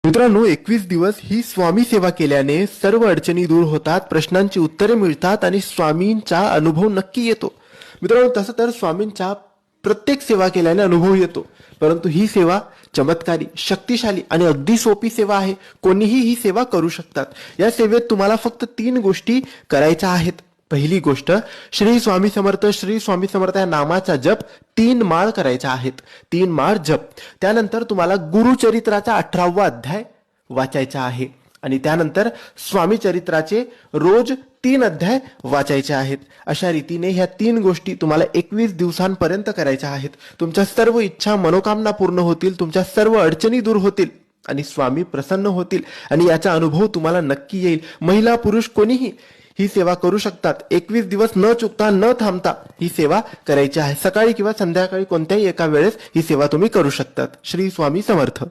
मित्रांनो, 21 दिवस ही स्वामी सेवा केल्याने सर्व अडचणी दूर होतात, प्रश्नांची उत्तरे मिळतात आणि स्वामींचा अनुभव नक्की येतो. मित्रांनो, तसं तर स्वामींचा प्रत्येक सेवा केल्याने अनुभव येतो, परंतु ही सेवा चमत्कारी, शक्तिशाली आणि अगदी सोपी सेवा आहे. कोणीही ही सेवा करू शकतात. या सेवेत तुम्हाला फक्त 3 गोष्टी करायच्या आहेत. पहिली गोष्ट, श्री स्वामी समर्थ, श्री स्वामी समर्थ या नामाचा जप 3 माळ करायचा आहेत. 3 माळ जप. त्यानंतर तुम्हाला गुरुचरित्राचा 18वा अध्याय वाचायचा आहे आणि त्यानंतर स्वामी चरित्राचे रोज 3 अध्याय वाचायचे आहेत. अशा रीतीने ह्या 3 गोष्टी तुम्हाला 21 दिवसांपर्यंत करायच्या आहेत. तुमच्या सर्व इच्छा मनोकामना पूर्ण होतील, तुमच्या सर्व अडचणी दूर होतील आणि स्वामी प्रसन्न होतील आणि याचा अनुभव तुम्हाला नक्की येईल. महिला पुरुष कोणीही ही सेवा करू शकतात. 21 दिवस न चुकता न थांबता ही सेवा करायची आहे. सकाळी किंवा संध्याकाळी कोणत्याही एका वेळेस ही सेवा तुम्ही करू शकतात. श्री स्वामी समर्थ.